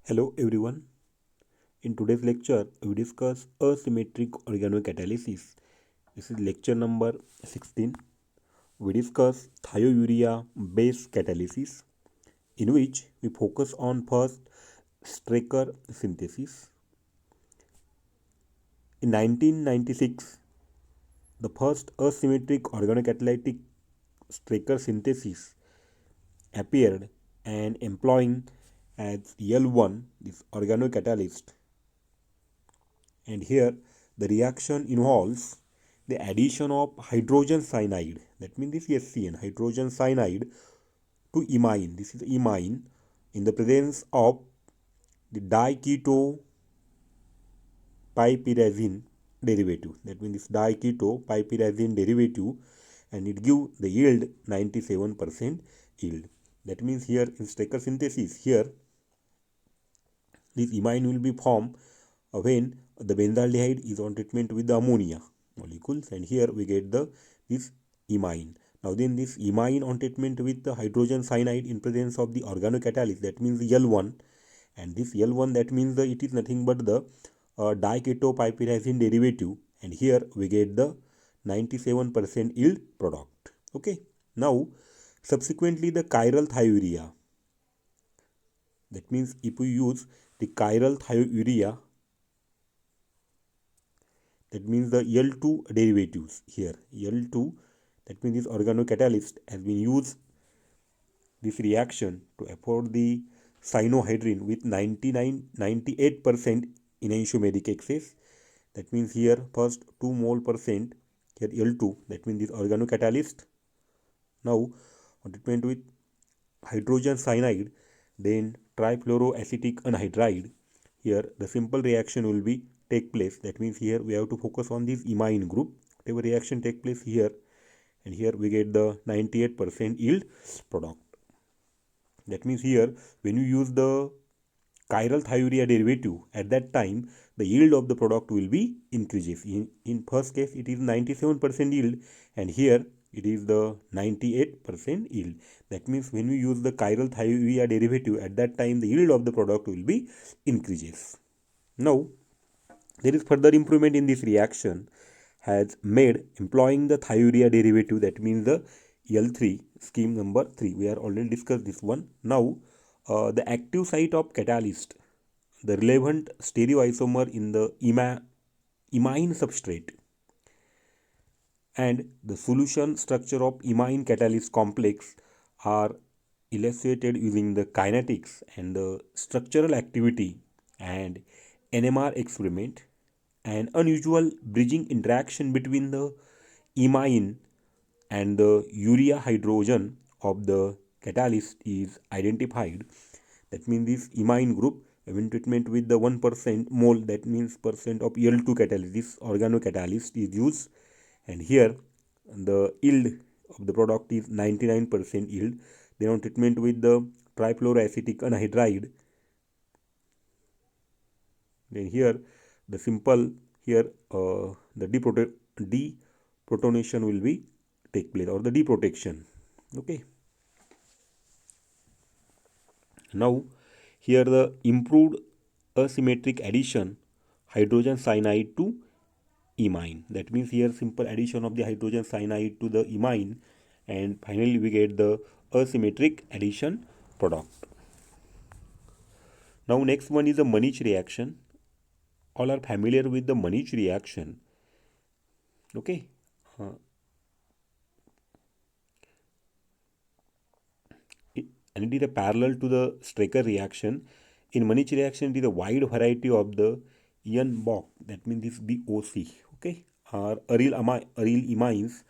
Hello everyone. In today's lecture, we discuss asymmetric organocatalysis. This is lecture number 16. We discuss thiourea base catalysis, in which we focus on first Strecker synthesis. In 1996, the first asymmetric organocatalytic Strecker synthesis appeared, and employing as L1 this organocatalyst. And here the reaction involves the addition of hydrogen cyanide, that means this SCN, hydrogen cyanide, to imine. This is imine in the presence of the diketopyrazine derivative. That means this diketopyrazine derivative, and it gives the yield 97% yield. That means here in Strecker synthesis, here this imine will be formed when the benzaldehyde is on treatment with the ammonia molecules, and here we get this imine. Now then this imine on treatment with the hydrogen cyanide in presence of the organocatalyst, that means L1, and this L1, that means it is nothing but the diketopyrazine derivative, and here we get the 97% yield product. Okay. Now subsequently the chiral thiourea, that means if we use the chiral thiourea, that means the L2 derivatives here, L2, that means this organocatalyst has been used this reaction to afford the cyanohydrin with 98% enantiomeric excess. That means here first 2 mole percent here L2, that means this organocatalyst. Now on treatment with hydrogen cyanide, then trifluoroacetic anhydride, here the simple reaction will be take place. That means here we have to focus on this imine group. Whatever reaction take place here, and here we get the 98% yield product. That means here when you use the chiral thiourea derivative, at that time the yield of the product will be increases. In first case it is 97% yield, and here it is the 98% yield. That means when we use the chiral thiourea derivative, at that time the yield of the product will be increases. Now there is further improvement in this reaction has made employing the thiourea derivative, that means the L3 scheme number 3. We are already discussed this one. Now the active site of catalyst, the relevant stereoisomer in the imine substrate, and the solution structure of imine catalyst complex are illustrated using the kinetics and the structural activity and NMR experiment. An unusual bridging interaction between the imine and the urea hydrogen of the catalyst is identified. That means this imine group, when treatment with the 1% mole, that means percent of L2 catalyst, this organocatalyst is used, and here the yield of the product is 99% yield. Then on treatment with the trifluoroacetic anhydride, then here the simple here the deprotonation will be take place, or the deprotection. Okay. Now here the improved asymmetric addition hydrogen cyanide to imine, that means here simple addition of the hydrogen cyanide to the imine, and finally we get the asymmetric addition product. Now next one is the Monish reaction. All are familiar with the Monish reaction. Okay. And it is a parallel to the Strecker reaction. In Monish reaction, it is a wide variety of the N-Bock, that means this BOC, okay, or aryl imines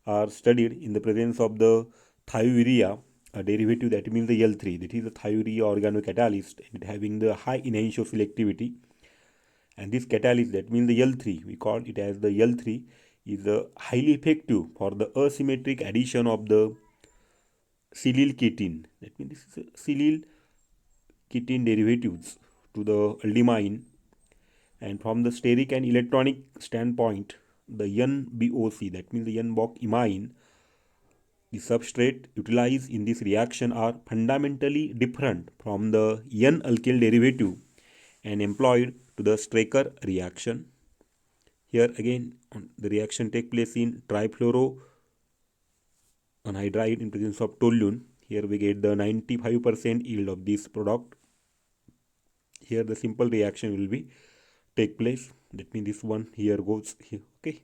are studied in the presence of the thiourea derivative, that means the L3, that is the thiourea organocatalyst, and it having the high enantioselectivity. And this catalyst, that means the L3, we call it as the L3, is highly effective for the asymmetric addition of the silyl ketene. That means this is silyl ketene derivatives to the aldimine, and from the steric and electronic standpoint, the NBOC, that means the N-Bock imine, the substrate utilized in this reaction are fundamentally different from the N-alkyl derivative and employed to the Straker reaction. Here again, the reaction take place in trifluoroanhydride in presence of toluene. Here we get the 95% yield of this product. Here the simple reaction will be take place. That means this one here goes here. Okay.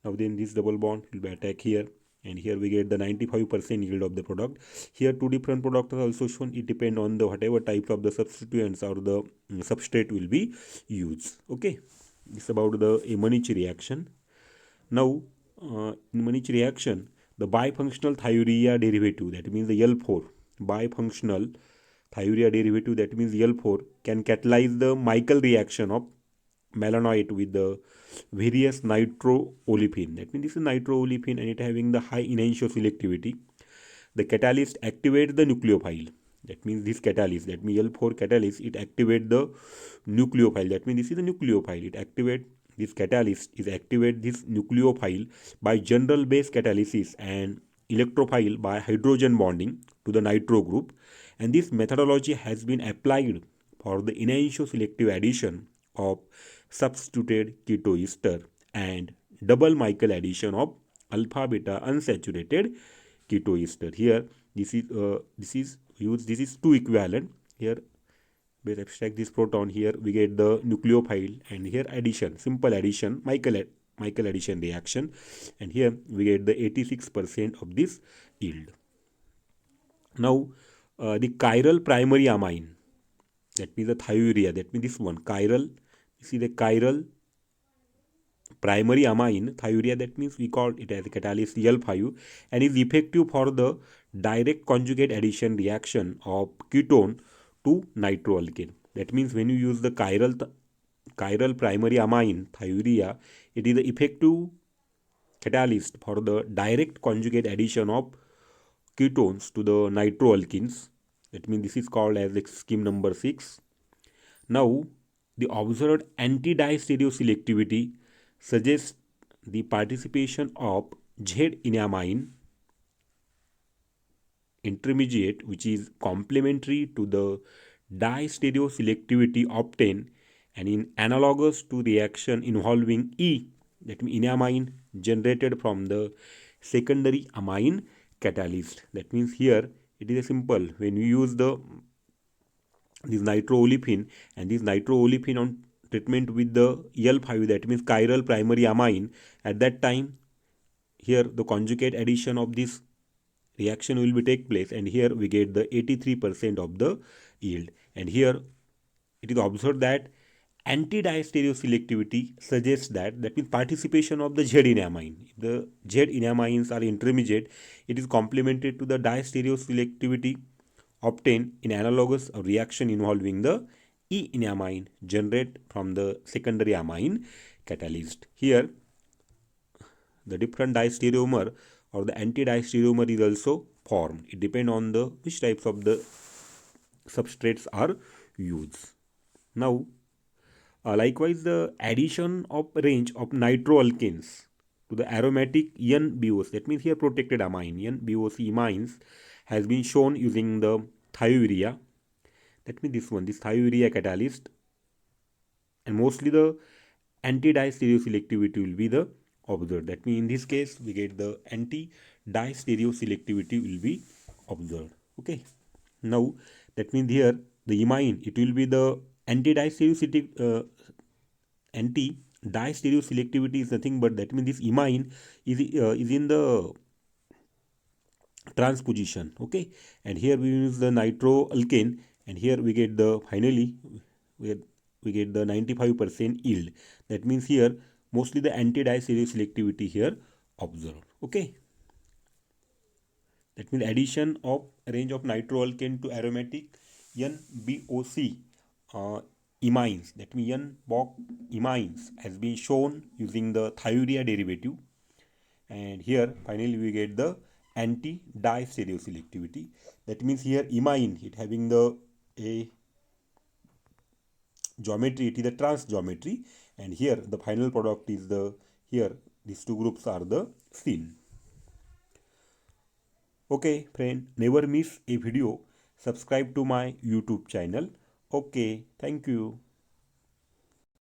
Now then this double bond will be attacked here, and here we get the 95% yield of the product. Here two different products are also shown. It depends on the whatever type of the substituents or the substrate will be used. Okay. This is about the Monichi reaction. Now in Monichi reaction, the bifunctional thiourea derivative, that means the L4, bifunctional thiourea derivative, that means L4, can catalyze the Michael reaction of malanoate with the various nitroolefin. That means this is nitroolefin and it having the high enantiomer selectivity. The catalyst activates the nucleophile. That means this catalyst, that means L4 catalyst, it activates the nucleophile. That means this is the nucleophile. It activates this catalyst is activate this nucleophile by general base catalysis and electrophile by hydrogen bonding to the nitro group. And this methodology has been applied for the enantiomer selective addition of substituted ketoester and double Michael addition of alpha beta unsaturated ketoester. Here this is two equivalent. Here we abstract this proton. Here we get the nucleophile, and here addition, simple addition, Michael addition reaction, and here we get the 86% of this yield. Now the chiral primary amine, that means the thiourea, that means this one chiral. You see the chiral primary amine thiourea, that means we call it as a catalyst L5, and is effective for the direct conjugate addition reaction of ketone to nitroalkane. That means when you use the chiral primary amine thiourea, it is the effective catalyst for the direct conjugate addition of ketones to the nitroalkenes. That means this is called as scheme number 6. Now the observed anti-distereoselectivity suggests the participation of Z-enamine intermediate, which is complementary to the distereoselectivity obtained and in analogous to reaction involving E, that means enamine generated from the secondary amine catalyst. That means here it is a simple, when you use this nitroolefin and this nitroolefin on treatment with the L5, that means chiral primary amine, at that time here the conjugate addition of this reaction will be take place, and here we get the 83% of the yield. And here it is observed that anti-distereoselectivity suggests that means participation of the Z-enamine. If the Z-enamines are intermediate, it is complemented to the distereoselectivity obtained in analogous reaction involving the E-enamine generated from the secondary amine catalyst. Here the different distereomer or the anti-distereomer is also formed. It depends on the which types of the substrates are used. Now likewise, the addition of range of nitroalkanes to the aromatic N-BOC, that means here protected amine, N-BOC amines, has been shown using the thiourea. That means this one, this thiourea catalyst, and mostly the anti-distereoselectivity will be the observed. That means in this case we get the anti-distereoselectivity will be observed. Okay. Now that means here the imine, it will be the anti-distereoselectivity is nothing but, that means this imine is in the transposition. Okay, and here we use the nitroalkane, and here we get the finally we get the 95% yield. That means here mostly the anti-distereoselectivity here observed. Okay, that means addition of range of nitroalkane to aromatic N-BOC imines, that means N-BOC imines, has been shown using the thiourea derivative, and here finally we get the anti-distereoselectivity. That means here imine, it having the a geometry, it is the trans geometry, and here the final product is the, here these two groups are the seen. Okay, friend, never miss a video. Subscribe to my YouTube channel. Okay, thank you.